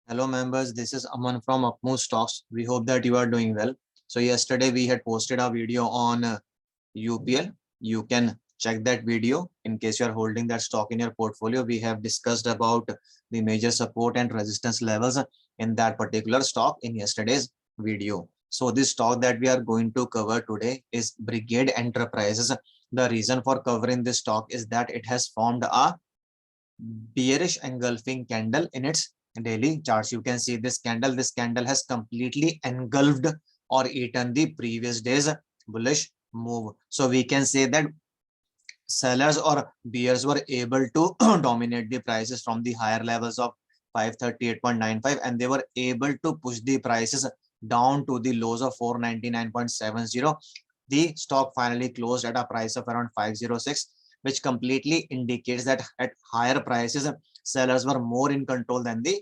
Hello members, this is Aman from Upmove Stocks. We hope that you are doing well. So yesterday we had posted a video on UPL. You can check that video in case you are holding that stock in your portfolio. We have discussed about the major support and resistance levels in that particular stock in yesterday's video. So this stock that we are going to cover today is Brigade Enterprises. The reason for covering this stock is that it has formed a bearish engulfing candle in its daily charts. You can see this candle has completely engulfed or eaten the previous day's bullish move. So we can say that sellers or bears were able to dominate the prices from the higher levels of 538.95, and they were able to push the prices down to the lows of 499.70. The stock finally closed at a price of around 506, which completely indicates that at higher prices sellers were more in control than the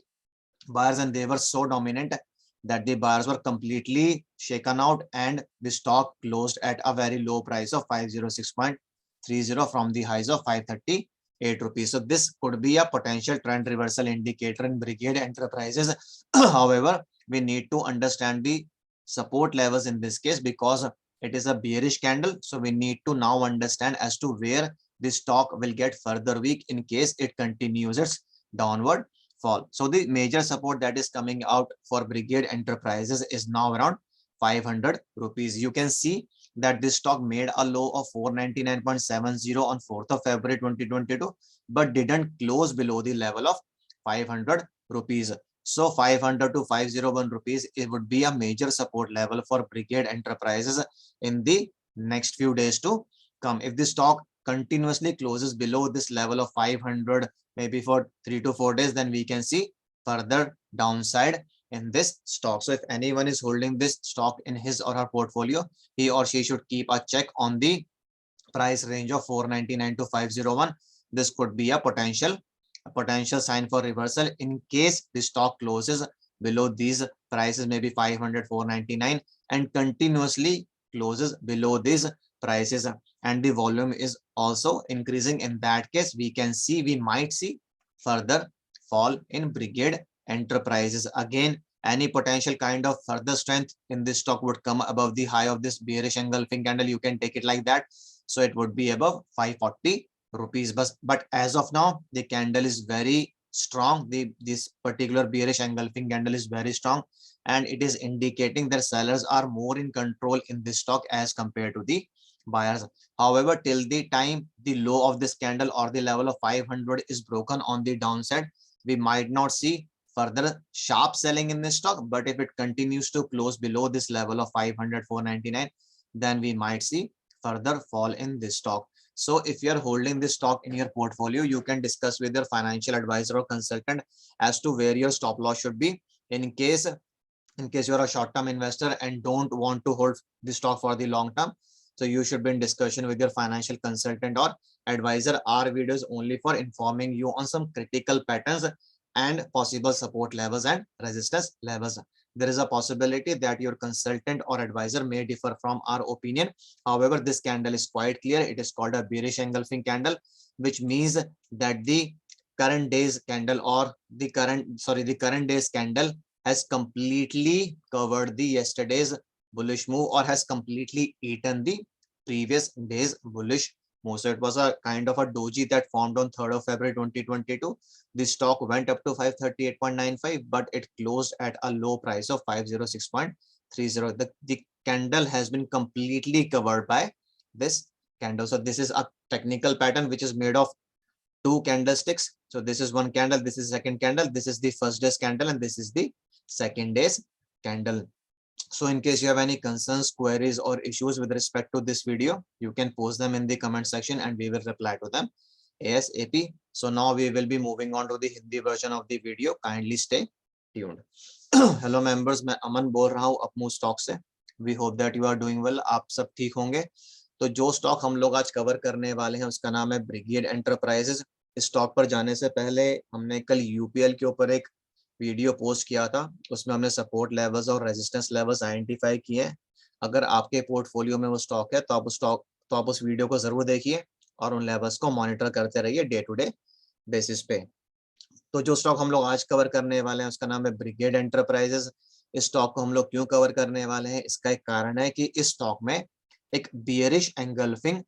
buyers, and they were so dominant that the buyers were completely shaken out, and the stock closed at a very low price of 506.30 from the highs of 538 rupees. So this could be a potential trend reversal indicator in Brigade Enterprises. However, we need to understand the support levels in this case because it is a bearish candle. So we need to now understand as to where the stock will get further weak in case it continues its downward fall. So the major support that is coming out for Brigade Enterprises is now around 500 rupees. You can see that this stock made a low of 499.70 on 4th of February 2022, but didn't close below the level of 500 rupees. So 500 to 501 rupees, it would be a major support level for Brigade Enterprises in the next few days to come. If the stock continuously closes below this level of 500, maybe for 3 to 4 days, then we can see further downside in this stock. So if anyone is holding this stock in his or her portfolio, he or she should keep a check on the price range of 499 to 501. This could be a potential sign for reversal in case the stock closes below these prices, maybe 500, 499, and continuously closes below these prices, and the volume is also increasing. In that case, we might see further fall in Brigade Enterprises. Again, any potential kind of further strength in this stock would come above the high of this bearish engulfing candle. You can take it like that. So it would be above 540 rupees. But as of now, the candle is very strong. This particular bearish engulfing candle is very strong, and it is indicating that sellers are more in control in this stock as compared to the buyers. However, till the time the low of this candle or the level of 500 is broken on the downside, we might not see further sharp selling in this stock. But if it continues to close below this level of 500, 499, then we might see further fall in this stock. So if you are holding this stock in your portfolio, you can discuss with your financial advisor or consultant as to where your stop loss should be in case you're a short-term investor and don't want to hold the stock for the long term. So you should be in discussion with your financial consultant or advisor. Our video is only for informing you on some critical patterns and possible support levels and resistance levels. There is a possibility that your consultant or advisor may differ from our opinion. However, this candle is quite clear. It is called a bearish engulfing candle, which means that the current day's candle or the current day's candle has completely covered the yesterday's bullish move or has completely eaten the previous day's bullish move. So it was a kind of a doji that formed on 3rd of February 2022. The stock went up to 538.95, but it closed at a low price of 506.30. The candle has been completely covered by this candle. So this is a technical pattern which is made of two candlesticks. So this is one candle, this is second candle, this is the first day's candle, and this is the second day's candle. So in case you have any concerns, queries, or issues with respect to this video, you can post them in the comment section and we will reply to them ASAP. So now we will be moving on to the Hindi version of the video. Kindly stay tuned. Hello members, मैं अमन बोल रहा हूँ up move stock से. We hope that you are doing well. आप सब ठीक होंगे. तो जो स्टॉक हम लोग आज कवर करने वाले हैं उसका नाम है ब्रिगेड एंटरप्राइजेस. इस स्टॉक पर जाने से पहले हमने कल यूपीएल के ऊपर एक वीडियो पोस्ट किया था. उसमें हमने सपोर्ट लेवल्स और रेजिस्टेंस लेवल्स आइडेंटिफाई किए हैं. अगर आपके पोर्टफोलियो में वो स्टॉक है तो आप उस वीडियो को जरूर देखिए और उन लेवल्स को मॉनिटर करते रहिए डे टू डे बेसिस पे. तो जो स्टॉक हम लोग आज कवर करने वाले हैं उसका नाम है ब्रिगेड एंटरप्राइजेस। इस स्टॉक को हम लोग क्यों कवर करने वाले हैं, इसका एक कारण है कि इस स्टॉक में एक बियरिश एंगल्फिंग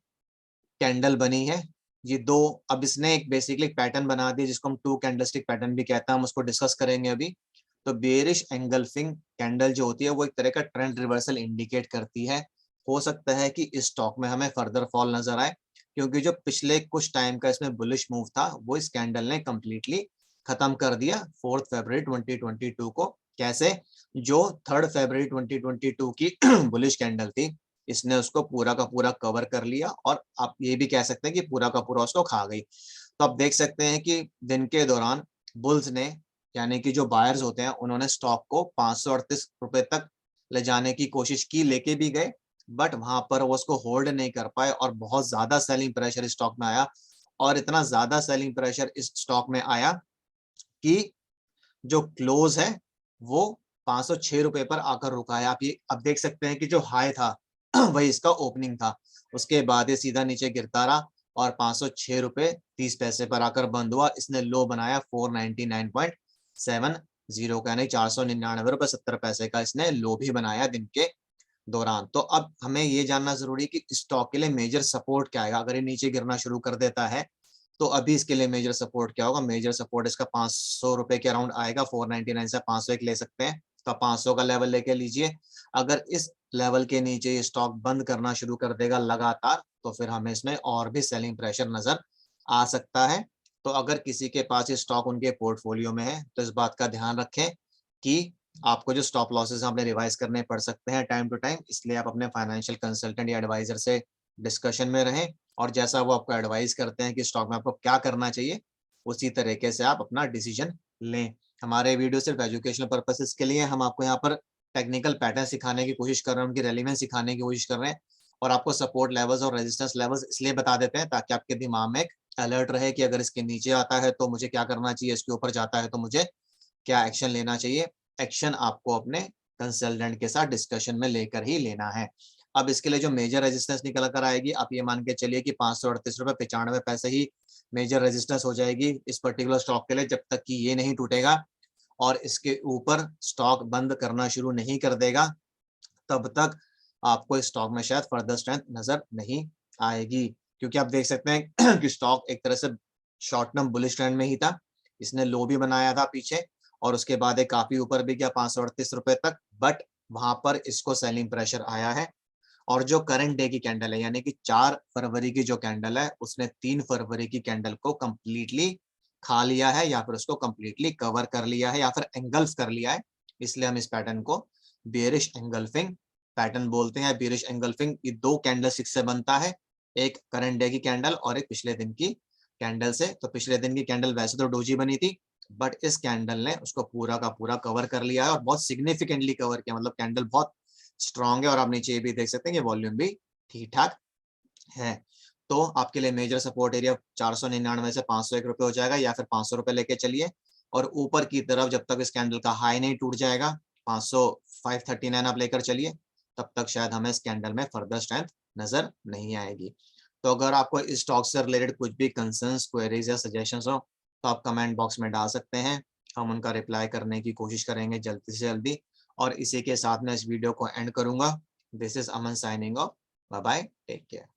कैंडल बनी है। ये दो, अब इसने एक बेसिकली पैटर्न बना दिया जिसको हम टू कैंडलस्टिक पैटर्न भी कहते हैं, हम उसको डिस्कस करेंगे अभी। तो बेयरिश एंगल्फिंग कैंडल जो होती है वो एक तरह का ट्रेंड रिवर्सल इंडिकेट करती है। हो सकता है कि इस स्टॉक में हमें फर्दर फॉल नजर आए, क्योंकि जो पिछले कुछ टाइम का इसमें बुलिश मूव था वो इस कैंडल ने कंप्लीटली खत्म कर दिया 4 फरवरी 2022 को। कैसे? जो 3 फरवरी 2022 की बुलिश कैंडल थी, इसने उसको पूरा का पूरा कवर कर लिया और आप ये भी कह सकते हैं कि पूरा का पूरा उसको खा गई। तो आप देख सकते हैं कि दिन के दौरान बुल्स ने, यानी कि जो बायर्स होते हैं, उन्होंने स्टॉक को 538 रुपए तक ले जाने की कोशिश की, लेके भी गए, बट वहां पर वो उसको होल्ड नहीं कर पाए और बहुत ज्यादा सेलिंग प्रेशर इस स्टॉक में आया। और इतना ज्यादा सेलिंग प्रेशर इस स्टॉक में आया कि जो क्लोज है वो 506 रुपए पर आकर रुका है। आप ये अब देख सकते हैं कि जो हाई था वही इसका ओपनिंग था, उसके बाद ये सीधा नीचे गिरता रहा और 506 रुपए 30 पैसे पर आकर बंद हुआ। इसने लो बनाया 499.70 का, यानी 499 रुपए 70 पैसे का इसने लो भी बनाया दिन के दौरान। तो अब हमें ये जानना जरूरी है कि स्टॉक के लिए मेजर सपोर्ट क्या आएगा। अगर ये नीचे गिरना शुरू कर देता है तो अभी इसके लिए मेजर सपोर्ट क्या होगा? मेजर सपोर्ट इसका 500 रुपए के अराउंड आएगा। 499 से 501 ले सकते हैं, तो 500 का लेवल लेके लीजिए। अगर इस लेवल के नीचे ये स्टॉक बंद करना शुरू कर देगा लगातार, तो फिर हमें इसमें और भी सेलिंग प्रेशर नजर आ सकता है। तो अगर किसी के पास ये स्टॉक उनके पोर्टफोलियो में है तो इस बात का ध्यान रखें कि आपको जो स्टॉप लॉसेस हैं अपने रिवाइज करने पड़ सकते हैं टाइम टू टाइम, इसलिए आप अपने फाइनेंशियल कंसल्टेंट या एडवाइजर से डिस्कशन में रहें और जैसा वो आपको एडवाइस करते हैं कि स्टॉक में आपको क्या करना चाहिए, उसी तरीके से आप अपना डिसीजन लें। हमारे वीडियो सिर्फ एजुकेशनल पर्पसेस के लिए, हम आपको यहाँ पर टेक्निकल पैटर्न सिखाने की कोशिश कर रहे हैं, उनकी रेलिवेंस सिखाने की कोशिश कर रहे हैं और आपको सपोर्ट लेवल्स और रेजिस्टेंस लेवल्स इसलिए बता देते हैं ताकि आपके दिमाग में एक अलर्ट रहे कि अगर इसके नीचे आता है तो मुझे क्या करना चाहिए, इसके ऊपर जाता है तो मुझे क्या एक्शन लेना चाहिए। एक्शन आपको अपने कंसल्टेंट के साथ डिस्कशन में लेकर ही लेना है। अब इसके लिए जो मेजर रेजिस्टेंस निकल कर आएगी, आप ये मान के चलिए कि 538 रुपए 95 पैसे ही मेजर रेजिस्टेंस हो जाएगी इस पर्टिकुलर स्टॉक के लिए, जब तक कि ये नहीं टूटेगा और इसके ऊपर स्टॉक बंद करना शुरू नहीं कर देगा, तब तक आपको इस स्टॉक में शायद फर्दर स्ट्रेंथ नजर नहीं आएगी। क्योंकि आप देख सकते हैं कि स्टॉक एक तरह से शॉर्ट टर्म बुलिश ट्रेंड में ही था, इसने लो भी बनाया था पीछे और उसके बाद एक काफी ऊपर भी गया 538 रुपए तक, बट वहां पर इसको सेलिंग प्रेशर आया है। और जो करंट डे की कैंडल है, यानी कि 4 फरवरी की जो कैंडल है, उसने 3 फरवरी की कैंडल को कंप्लीटली खा लिया है या फिर उसको कंप्लीटली कवर कर लिया है या फिर एंगल्फ कर लिया है। इसलिए हम इस पैटर्न को बेयरिश एंगल्फिंग पैटर्न बोलते हैं। बेयरिश एंगल्फिंग ये दो कैंडल स्टिक से बनता है, एक करंट डे की कैंडल और एक पिछले दिन की कैंडल से। तो पिछले दिन की कैंडल वैसे तो डोजी बनी थी, बट इस कैंडल ने उसको पूरा का पूरा कवर कर लिया है और बहुत सिग्निफिकेंटली कवर किया, मतलब कैंडल बहुत स्ट्रॉन्ग है। और आप नीचे ये भी देख सकते हैं कि वॉल्यूम भी ठीक ठाक है। तो आपके लिए मेजर सपोर्ट एरिया 499 से 501 रुपए हो जाएगा या फिर 500 रुपए लेके चलिए। और ऊपर की तरफ जब तक इस कैंडल का हाई नहीं टूट जाएगा 500 539 आप लेकर चलिए, तब तक शायद हमें इस कैंडल में फर्दर स्ट्रेंथ नजर नहीं आएगी। तो अगर आपको इस स्टॉक से रिलेटेड कुछ भी कंसर्न्स, क्वेरीज या सजेशंस हो तो आप कमेंट बॉक्स में डाल सकते हैं, हम उनका रिप्लाई करने की कोशिश करेंगे जल्दी से जल्दी। और इसी के साथ मैं इस वीडियो को एंड करूंगा। This is Aman signing off. Bye bye, take care.